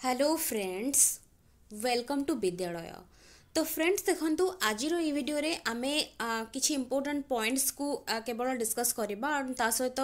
Hello friends, welcome to विद्यालय। तो friends देखंतु आज ये वीडियो रे आमे किछि इंपोर्टेंट पॉइंट्स को केवल डिस्कस करबा और ता सहित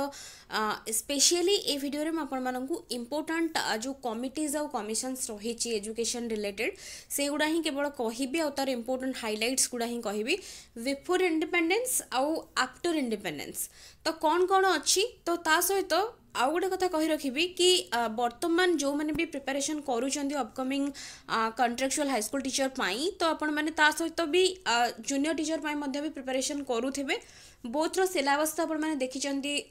स्पेशली ए वीडियो रे आपण मानकु इंपोर्टेंट जो कमिटीज और कमिशंस रहिछि एजुकेशन रिलेटेड से गुडा ही केवल कहिबी और तार इंपोर्टेंट हाइलाइट्स गुडा ही कहिबी बिफोर इंडिपेंडेंस आउ आफ्टर इंडिपेंडेंस। तो कौन कौन अच्छी तो ता सहित आउ गोटे कथा कही रखी कि वर्तमान जो मैंने भी प्रिपरेशन करूँ अपकमिंग कंट्राक्चुअल हाईस्कूल टीचर पाई तो आपण मैंने ता सहित भी जूनियर टीचर पाई मध्य भी प्रिपरेशन करुवे बोथ सिलेबस तो आपण मैंने देखी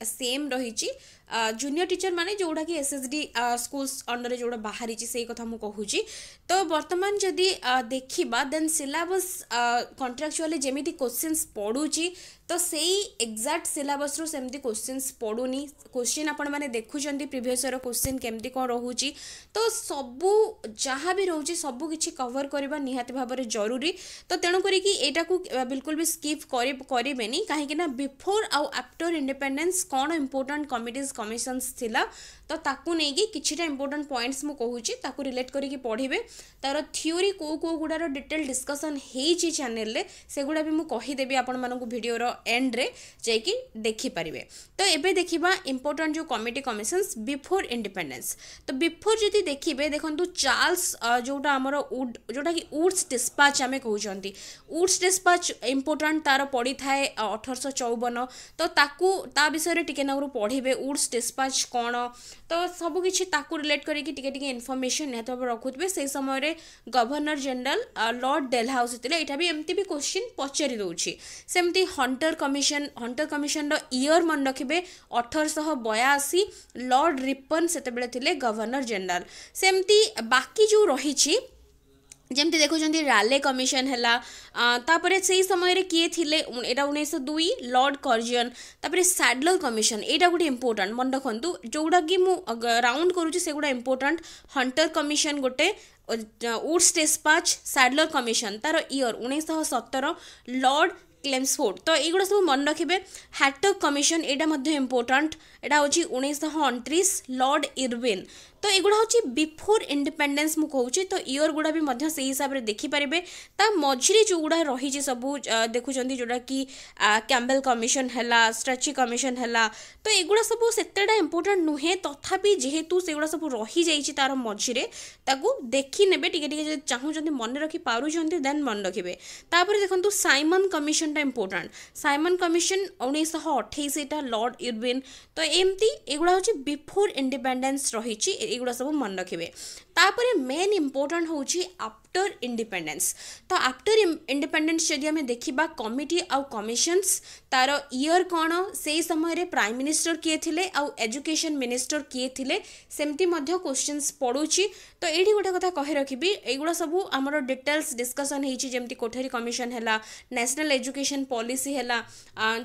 सेम रही जूनियर टीचर माने जोड़ा कि एसएसडी स्कूल्स अंडर जोड़ा बाहरी से कथा मु कहूची। तो वर्तमान जदि देखिबा देन सिलेबस कंट्राक्चुअली जेमिति क्वेश्चंस पड़ुची तो सेही एग्जैक्ट सिलेबस रो सेमती क्वेश्चंस पड़ुनी। क्वेश्चन आपण माने देखुचंती प्रीवियस ईयर क्वेश्चन केमती कोन रहूची तो सबु जहाँ भी रहूची सबु किछि कवर करबा निहाती भाबरे जरूरी। तो तेणु करी कि एटा को बिल्कुल भी स्किप करेबेनी काहे ना बिफोर आउ आफ्टर इंडिपेंडेंस कौन इंपोर्टेंट कमिटीज कमिशंस थिला तो ताकू नहीं कि किछिटा इंपोर्टेंट पॉइंट्स मु कहूची ताकू रिलेट करिकि पढ़िबे तार थ्योरी को गुडार डिटेल डिस्कशन हेची चैनल रे से गुडा भी मु कहि देबी आपण मानकु वीडियो रो एंड रे जाइकि देखि परिबे। तो एबे देखिबा इंपोर्टेंट जो कमिटी कमिशंस बिफोर इंडिपेंडेंस। तो बिफोर जदि देखिबे देखंतु चार्ल्स जोटा हमर वुड जोटा कि वुड्स डिस्पैच आमे कहउचंती वुड्स डिस्पैच इंपोर्टेंट तार पड़ी थाए 1854। तो ताकू ता विषय टिके नागरु पढ़िबे वुड्स डिस्पैच कौन तो सब किछि ताकू रिलेट करिकि टिके इन्फॉर्मेशन निहत भाव रखुथबे। से समय रे गवर्नर जनरल लॉर्ड डेलहाउस थिले एटा भी एमती भी क्वेश्चन पचारि दउछि। सेमती हंटर कमिशन रो ईयर मन रखिबे 1882 लॉर्ड रिपन सेतेबेले थिले गवर्नर जनरल। सेमती बाकी जो रहिछि जमती देखुं राले कमिशन है तापरे से समय रे किए थिले एटा 1902 लॉर्ड कर्जन तापरे सैडलर कमिशन एटा गोटे इंपोर्टेंट मन रखु जोड़ा कि मु राउंड करूची से गुडा इंपोर्टेंट हंटर कमिशन गोटे वुड्स डिस्पैच सैडलर कमिशन तार ईयर 1917 लॉर्ड क्लेम्सफोर्ड। तो युवा सब मन रखिए हैटक कमिशन एटा इंपोर्टेंट एटा हूँ 1929 लॉर्ड इरविन। तो युवा हूँ बिफोर इंडिपेंडेंस मु कहूँ तो ईयर गुड़ा भी से हिसाब से देखिपारे ता मझिरे जो गुड़ा रही सबू देखुं जोटा कि कैम्बेल कमिशन है स्ट्रेची कमिशन है तो युवा सब सेटा इंपोर्टेंट नुहे तथापि जेहेतु से गुड़ा सब रही जाइए तार मझिरे ताकू देखी नेबे टिके चाहूँ मन रखी पारुचंती देन मन रखिए। तापर देखंतु Simon commission important Simon commission 1928 Lord Irwin. तो एमती एगुड़ा हूँ बिफोर इंडिपेंडेंस रही एगुड़ा सब मन रखिए। तापर मेन इंपोर्टेंट हूँ आफ्टर इंडिपेंडेंस। तो आफ्टर इंडिपेंडेंस जदि आम देखा कमिटी आउ कमिशंस तार ईयर कौन से समय रे प्राइम मिनिस्टर किए थिले आउ एजुकेशन मिनिस्टर किए थिले सेमती मध्य क्वेश्चंस पड़ुची। तो ये गोटे कथा कही रखी एगुड़ा सब आमर डिटेल्स डिस्कसन होती जमती कोठरी कमिशन है नेशनल एजुकेशन पॉलिसी है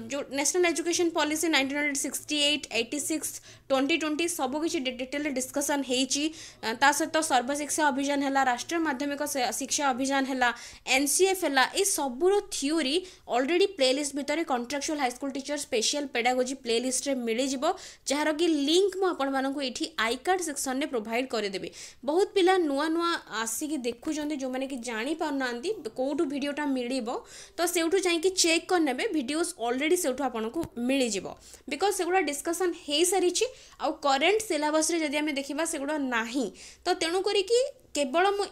जो नेशनल एजुकेशन पॉलिसी 1968 86 2020 सबकि डिटेल डिस्कसन होती सहित सर्वशिक्षा अभियान है राष्ट्रीय माध्यमिक शिक्षा अभियान है एनसीएफ है ये सबूर थ्योरी ऑलरेडी प्लेलिस्ट भितर contractual high school teacher special pedagogy playlist रे मिल जिवो जार कि लिंक मु आपण मानकु एठी आई कार्ड सेक्शन ने प्रोवाइड करदेवी। बहुत पिला नुआ नुआ आसिक देखुं जो मैंने कि जानी पारना कौटू वीडियोटा मिलिबो तो सेउठू जाइए चेक करने वीडियोस ऑलरेडी सेउठू आपको मिल जिवो बिकॉज सेगुड़ा डिस्कसन हो सारी आउ करेन्ट सिलेबस रे जदि आमे देखिबा सेगुड़ा नाही तो तेणु करी कि केवल मु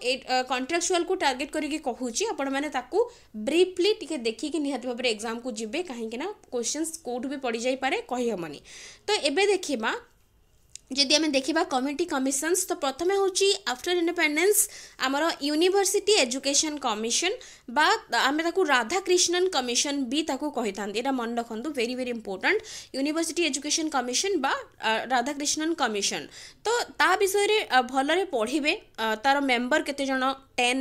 कंट्राक्चुअल को टार्गेट करके कहूची आपण माने ताकू ब्रीफली टिके देखिकी निहाती भाबरे एग्जाम को जिबे काहे कि ना क्वेश्चंस कोड भी पड़ी जाई पारे कहि हमनी। तो एबे देखिबा जदि आम देखा कमिटी कमिशंस तो प्रथमे हूँ आफ्टर इंडिपेंडेंस आमर यूनिवर्सिटी एजुकेशन कमिशन बा आम राधाकृष्णन कमिशन भी कही था मन रखु very very important university education commission बा राधाकृष्णन कमिशन। तो ता विषय भलरे पढ़े तार मेंबर केते जण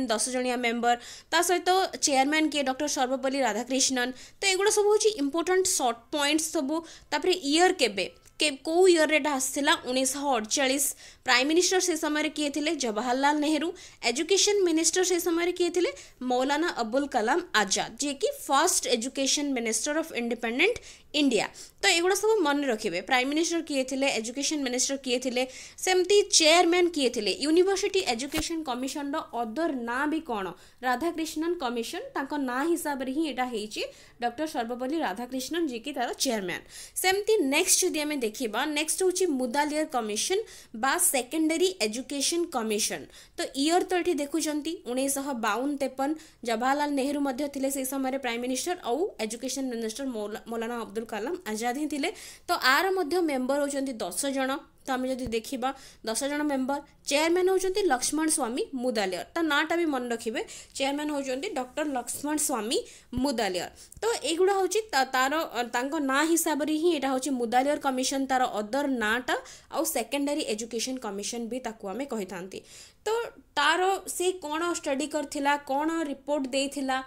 10 जणिया मेंबर ता सहित चेयरमैन किए डॉक्टर सर्वपल्ली राधाकृष्णन। तो एगुड़ा सब हूँ इंपोर्टेंट शॉर्ट पॉइंट्स सबू ईयर केबे कौ इयर रे आसला 1948। प्राइम मिनिस्टर से समय किए थे जवाहरलाल नेहरू। एजुकेशन मिनिस्टर से समय किए थे मौलाना अबुल कलाम आजाद, जे कि first education minister of independent India. तो एगुड़ा सब मन रखिए, प्राइम मिनिस्टर किए थे, एजुकेशन मिनिस्टर किए थे, सेमती चेयरमैन किए थे। यूनिवर्सिटी एजुकेशन कमिशन अदर ना भी कौन, राधाकृष्णन कमिशन, तांको ना हिसाब रे ही एटा हेची डॉक्टर सर्वपल्ली राधाकृष्णन, जी की तार चेयरमैन। सेमती नेक्स्ट जदि आमे देखिबा, नेक्स्ट होची मुदालियर कमिशन बा सेकेंडरी एजुकेशन कमिशन। तो ईयर तो ये देखुंती 1952-53 जवाहरलाल नेहरू मध्य थिले से समय प्राइम मिनिस्टर और एजुकेशन मिनिस्टर मौलाना अब्दुल कलाम आजाद ही थिले। तो आर मध्य मेंबर होचंती 10 जण। तो आम जब देखा 10 जण मेंबर, चेयरमैन होचंती लक्ष्मण स्वामी मुदालियर, ता नाटा भी मन रखिए, चेयरमैन होचंती डॉक्टर लक्ष्मण स्वामी मुदालियर। तो एगुड़ा होची तार तांको ना हिसाब रे ही एटा होची मुदालियर कमिशन, तार अदर नाटा आउ सेकेंडरी एजुकेशन कमिशन भी ताकू आमे कहि थांती। तो तार से कौन स्टडी करथिला, कौन रिपोर्ट देइथिला,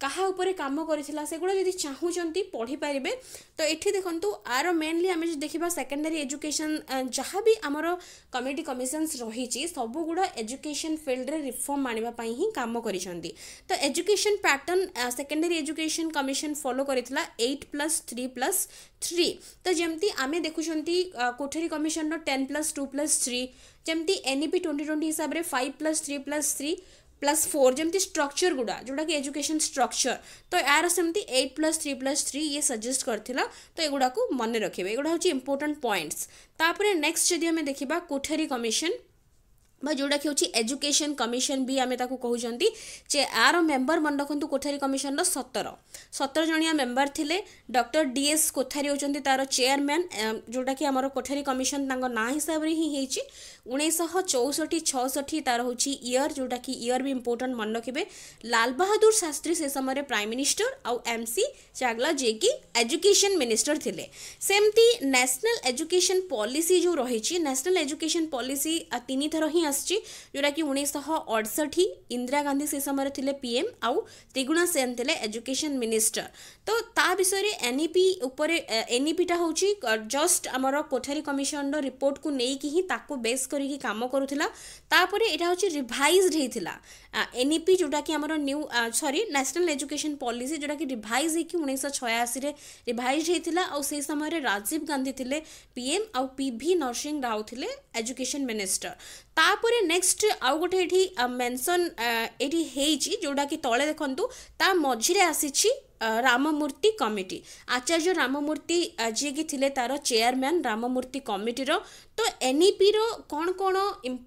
कहा ऊपर काम करथिला, सेगुड़ा यदि चाहूचंती पढ़ी पारिबे। तो एठी देखंतु आर मेनली आमे देखिबा सेकेंडरी एजुकेशन जहाँ भी आमर कमिटी कमिशन्स रही सब गुड़ा एजुकेशन फील्ड रे रिफॉर्म आनिबा पई ही काम करिसंती। तो education pattern secondary education commission follow करितला 8+3+3। तो जमती आमे देखुचंती कोठरी कमिशन 10+2+3, जमती एनईपी 2020 हिसाब रे 5+3+3+4 जमती स्ट्रक्चर गुड़ा जोड़ा कि एजुकेशन स्ट्रक्चर। तो यार सेमती 8+3+3 ये सजेस्ट करथिला। तो एगुड़ा को मन रखिए, एगुड़ा होची इंपोर्टेंट पॉइंट्स। तापरे नेक्स्ट जदि हमें देखिबा कोठरी कमिशन बा जोड़ा कि होची एजुकेशन कमिशन भी आमे ताकू कहउचंती जे आर मेंबर मन रखंतु कोठारी कमिशन रो 17 जणिया मेंबर थिले। डॉक्टर डीएस कोठारी होचंती तार चेयरमैन, जोड़ा कि हमर कोठारी कमिशन तांको ना हिसाब रे ही हेची 1964-66 तार होची ईयर, जोड़ा कि ईयर भी इंपोर्टेंट मन रखिबे। लाल बहादुर शास्त्री से समय प्राइम मिनिस्टर आउ एमसी चागला जे कि एजुकेशन मिनिस्टर थिले। सेमती नेशनल एजुकेशन पॉलिसी जो रही, नेशनल एजुकेशन पॉलिसी 3 थर ही जोटा कि 1968 इंदिरा गांधी से समय थिले पीएम आउ त्रिगुणा सेन थिले एजुकेशन मिनिस्टर। तो ता विषय रे एनईपी ऊपर एनईपीटा होची जस्ट आमर कोठारी कमिशन रो रिपोर्ट को नेई कि ही ताको बेस करी काम करूथिला। तापरे एटा होची रिवाइज्ड हेथिला एनईपी जोटा कि आमर न्यू नेशनल एजुकेशन पॉलिसी जोटा कि रिवाइज हे कि 1986 रे रिवाइज्ड हेथिला। और से समय रे राजीव गांधी थिले पीएम आउ पीवी नरसिंह राव थिले एजुकेशन मिनिस्टर। तापरे नेक्स्ट आउ गोटे एठी मेंशन एठी हेची जोटा कि तळे देखंतु ता मझिरे आसीछि राममूर्ति कमिटी। आचार्य राममूर्ति जी की थिले तार चेयरमैन राममूर्ति कमिटी रो। तो एनईपी रो कौन कौन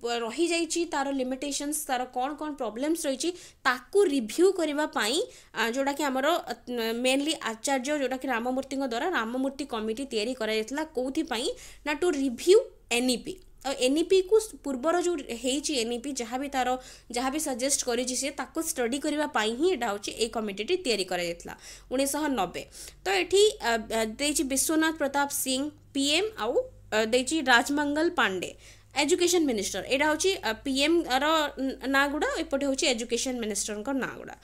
रही जाइछि, तार लिमिटेशंस, तार कौन कौन प्रॉब्लम्स रही ताकू रिव्यू करबा पाई जोटा कि हमरो मेनली आचार्य जोटा कि राममूर्ति द्वारा राममूर्ति कमिटी तैयारी करा जायतला कोथि पाई ना टू रिव्यू एनईपी। और एनईपी को पूर्वर जो हेची एनईपी जहाँ भी तार जहाँ भी सजेस्ट करिछि से ताको स्टडी करबा पाई ही एटा होची ए कमिटी तैयारी करा जायतला 1990। तो एठी देछि विश्वनाथ प्रताप सिंह पीएम आउ देछि राजमंगल पांडे एजुकेशन मिनिस्टर। एटा होची पीएम रो ना गुडा, एपटे होची एजुकेशन मिनिस्टर को ना गुडा।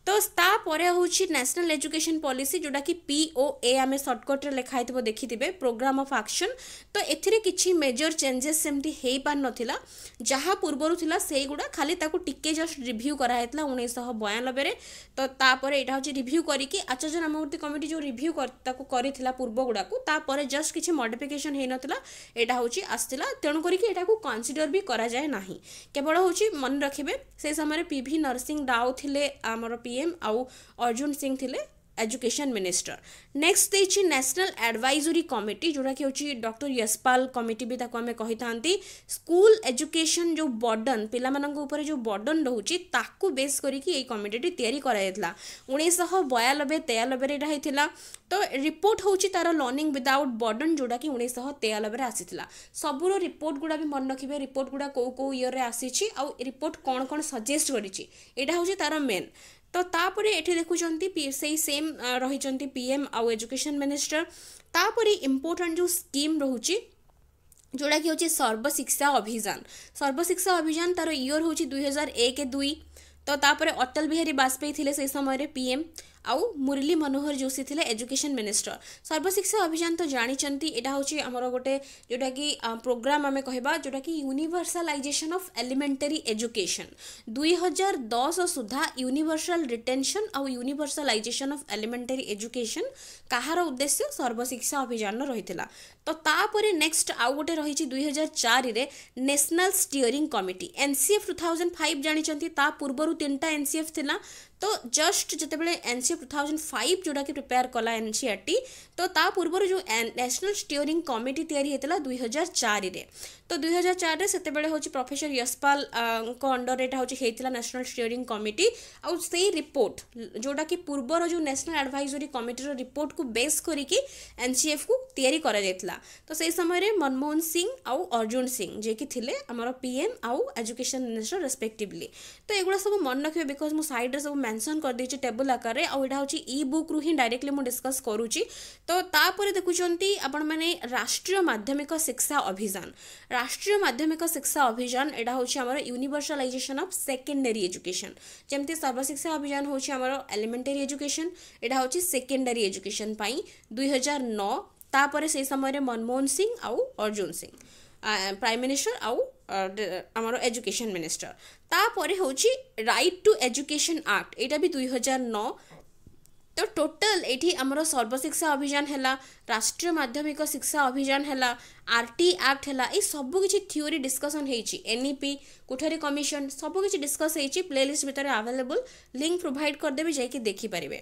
तो तापर होची नेशनल एजुकेशन पॉलिसी जोटा कि पीओए आमे शॉर्टकट रे लिखा हितबो देखिथिबे प्रोग्राम ऑफ एक्शन। तो एथिरे किछि मेजर चेंजेस सेमती हेई पार नथिला, जहाँ पूर्वरु थिला सेई गुडा खाली ताको टिके जस्ट रिव्यू करा हेतला 1992 रे। तो तापर एटा होची रिव्यू करी कि आचार्य राममूर्ति कमिटी जो रिव्यू ताको करिथिला पूर्व गुडा को, तापर जस्ट किछि मॉडिफिकेशन हेई नथिला, एटा होची आस्तिला। तेणु करी कि एटा को कंसीडर भी करा जाय नाही, केवल होची मन रखिबे से समय पीवी नरसिंह राव थिले हमर पीएम आउ अर्जुन सिंह थिले एजुकेशन मिनिस्टर। नेक्स्ट देछि नेशनल एडवाइजरी कमिटी जोटा कि होची डॉक्टर यशपाल कमिटी भी ताको हमें कहि थांती। स्कूल एजुकेशन जो बर्डन पिलामानंक ऊपर जो बर्डन रहउची ताकू बेस करी कि ए कमिटी तैयारी करा जायतला 1992-93 रे रहितला। तो रिपोर्ट होची तार लर्निंग विदाउट बर्डन जोटा कि 1993 रे आसीथिला। सबुरो रिपोर्ट गुडा भी मन रखिबे, रिपोर्ट गुडा को ईयर रे आसीछि आ रिपोर्ट कोन कोन सजेस्ट करिछि एटा होची तार मेन। तो तापरे एठी देखुचंती सेई सेम रहिचंती पीएम आउ एजुकेशन मिनिस्टर। तापरे इंपोर्टेंट जो स्कीम रहउची जोड़ा कि होची सर्वशिक्षा अभियान। सर्वशिक्षा अभियान तार ईयर होची 2001-2। तो तापरे अटल बिहारी वाजपेयी थिले से समय रे पीएम आउ मुरली मनोहर जोशी थिले एजुकेशन मिनिस्टर। सर्वशिक्षा अभियान तो जानिचंती एटा होची हमर गोटे जोटा कि प्रोग्राम आमे कहबा जोटा कि universalization of elementary education 2010 Sudha universal retention आउ यूनिवर्सलाइजेशन ऑफ एलिमेंटरी एजुकेशन कहार उद्देश्य सर्वशिक्षा अभियान रहिथिला। तो तापरे नेक्स्ट आउ गोटे रही 2004 रे नेशनल स्टीयरिंग कमिटी एनसीएफ 2005 जानिचंती ता पूर्वरु 3टा एनसीएफ थिला। तो जस्ट जितेबले एनसीएफ 2005 जोटा कि प्रिपेयर कला एनसीईआरटी तो ता पूर्वर जो नेशनल स्टीयरिंग कमिटी तैयारी हेतला 2004 रे। तो 2004 रे सेतेबेले होची प्रोफेसर यशपाल को अंडर एटा होची हेतला नेशनल स्टीयरिंग कमिटी आउ सेही रिपोर्ट जोटा कि पूर्वर जो नेशनल एडवाइजरी कमिटी रो रिपोर्ट को बेस करिकि एनसीएफ को तैयारी करा जायतला। तो सेही समय रे मनमोहन सिंह आउ अर्जुन सिंह जे कि थिले हमर पीएम आउ एजुकेशन मिनिस्टर रेस्पेक्टिवली। तो एगुडा सब मन रखिबे बिकॉज मो साइड रे सब मेंशन कर देछि टेबल आकार रे आउ एटा होछि ई बुक रु ही डायरेक्टली मो डिस्कस करूछि। तो तापरे देखुचंती आपण माने राष्ट्रीय माध्यमिक शिक्षा अभियान राष्ट्रीय माध्यमिक शिक्षा अभियान एटा होछि हमर universalization of secondary education जेमति Sarva Shiksha Abhiyan होछि हमर एलिमेंटरी एजुकेशन एटा होछि सेकेंडरी एजुकेशन पई 2009 तापरे से समय रे मनमोहन सिंह आउ अर्जुन सिंह प्राइम मिनिस्टर आउ आमर एजुकेशन मिनिस्टर। तापरे होछि राइट टू एजुकेशन एक्ट एटा भी 2009। तो टोटल एठी आमर सर्वशिक्षा अभियान हैला राष्ट्रीय माध्यमिक शिक्षा अभियान हैला आरटी एक्ट हैला ए सब किछि थ्योरी डिस्कशन हेछि एनईपी कोठारी कमिशन सब किछि डिस्कस हेछि प्लेलिस्ट भितर अवेलेबल लिंक प्रोवाइड कर देबे जाय कि देखि परिबे।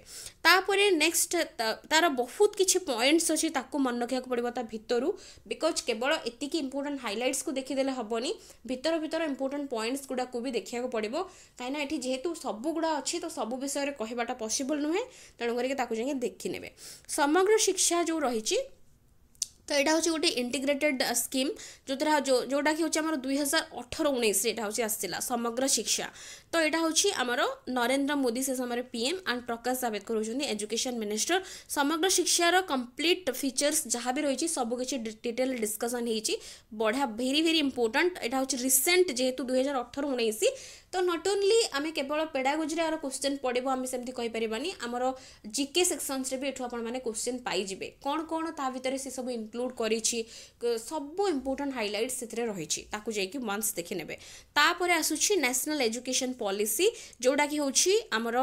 तापरे नेक्स्ट तार बहुत किछि पॉइंट्स अछि ताको मन रखिया पड़िबो ता भितरु बिकॉज केवल एतिकी इंपोर्टेंट हाइलाइट्स को देखि देले हबनी भितर इंपोर्टेंट पॉइंट्स गुडा को भी देखिया को पड़िबो काइना एठी जेहेतु सब गुडा अछि तो सब विषय रे कहबाटा पॉसिबल नुहे तेणु करके ताको जाके देखि नेबे। समग्र शिक्षा जो रहिछि तो यहाँ हूँ गोटे इंटीग्रेटेड स्कीम जोटा कि हूँ 2018-19 एटा हूँ आसला समग्र शिक्षा। तो यहाँ हूँ आमर नरेंद्र मोदी से समय पीएम एंड प्रकाश जावड़ेकर होती एजुकेशन मिनिस्टर। समग्र शिक्षार कंप्लीट फीचर्स जहाँ भी रही सबकि डिटेल डिस्कसन होती बढ़िया भेरी भेरी इंपोर्टेंट यहाँ हूँ रिसेंट जेहेतु 2018-19 तो नॉट ओनली आम केवल पेडागोजी यार क्वेश्चन पड़ो आम सेमती कहीपरानी आमर जीके सेक्शंस भी एठू आपण मैंने क्वेश्चन पाइबे कौन कौन ता भितर से सब इंक्लूड करिछि सब इंपोर्टेंट हाइलाइट्स सेतरे रहिछि ताकू जाई कि मंथ्स देखि नेबे। तापर आसुछि नेशनल एजुकेशन पॉलिसी जोटा कि होछि आमर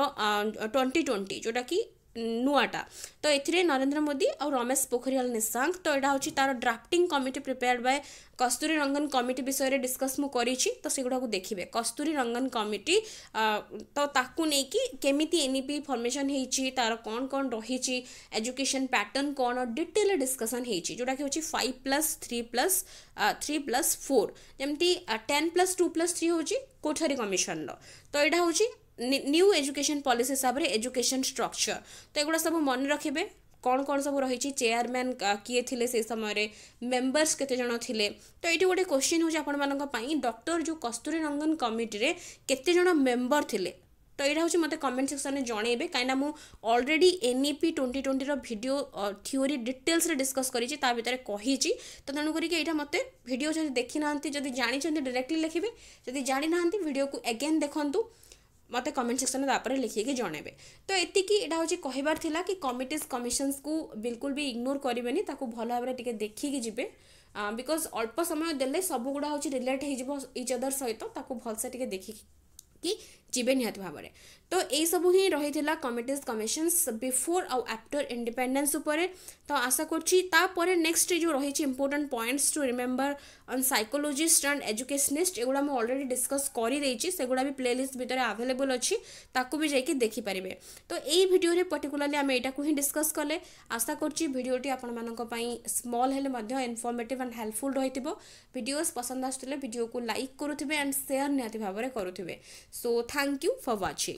2020 जोटा कि नुआटा। तो एथिरे नरेंद्र मोदी और रमेश पोखरियाल निशंक तो यहाँ हूँ तार drafting committee prepared by Kasturi Rangan committee विषय रे डिस्कस मु करिछि। तो सेगुडा को देखिबे कस्तूरी रंगन कमिटी तो ताकू नै कि केमिति एनईपी फॉर्मेशन हेछि तार कौन कौन रहिछि एजुकेशन पैटर्न कौन डिटेल डिस्कशन हेछि जोटा कि होछि 5+3+3+4 जेमति 10+2+3 होछि कोठारी कमिशन लो। तो एटा होछि न्यू एजुकेशन पॉलिसी हिसाब रे एजुकेशन स्ट्रक्चर। तो एगुड़ा सब मन रखिबे कौन कौन सब रही चेयरमैन किए थिले से समय रे मेंबर्स केते जण थिले। तो ये गोटे क्वेश्चन हो आपण मानक पई डॉक्टर जो कस्तूरी रंगन कमिटी रे केते जण मेंबर थिले। तो यहाँ हूँ मत कमेंट सेक्शन में जनइबे कहीं मु ऑलरेडी एनईपी 2020 रो वीडियो थ्योरी डिटेल्स रे डिस्कस करी ता भितर कही। तो तेणु करी मत वीडियो जब देखी ना जब जानी डायरेक्टली लिखिबे जब जानी ना वीडियो को अगेन देखंतु मत कमेंट सेक्शन में तापर लिखिके जनइबे। तो एतिकी एटा होची कहिबार थिला कि कमिटीज कमिशंस को बिल्कुल भी इग्नोर करिवेनी ताकू भल भाव टिके देखिके जिबे बिकॉज अल्प समय देले सब गुड़ा होची रिलेट हो जिवो इच अदर सहित ताकू भल से टिके देखिके जीवे निहत भाव में। तो यही सब ही रही कमिटीज कमिशंस बिफोर आउ आफ्टर इंडिपेंडेंस उपरे। तो आशा कर नेक्स्ट जो रही important points to remember on psychologist and educationist एगुड़ा मुझे ऑलरेडी डिस्कस कर सेगुड़ा भी प्लेलिस्ट भितर अवेलेबल अच्छी ताकू भी जाकि देखिपारे। तो यही वीडियो पर्टिकुलरली आम यहाँ ही डिस्कस कले आशा करोटी आपण मानी स्मॉल हेल्ले इनफॉर्मेटिव एंड हेल्पफुल रही वीडियोस पसंद आसुले वीडियो को लाइक करुवे एंड शेयर निहाती भाव में करुवे। So thank you for watching.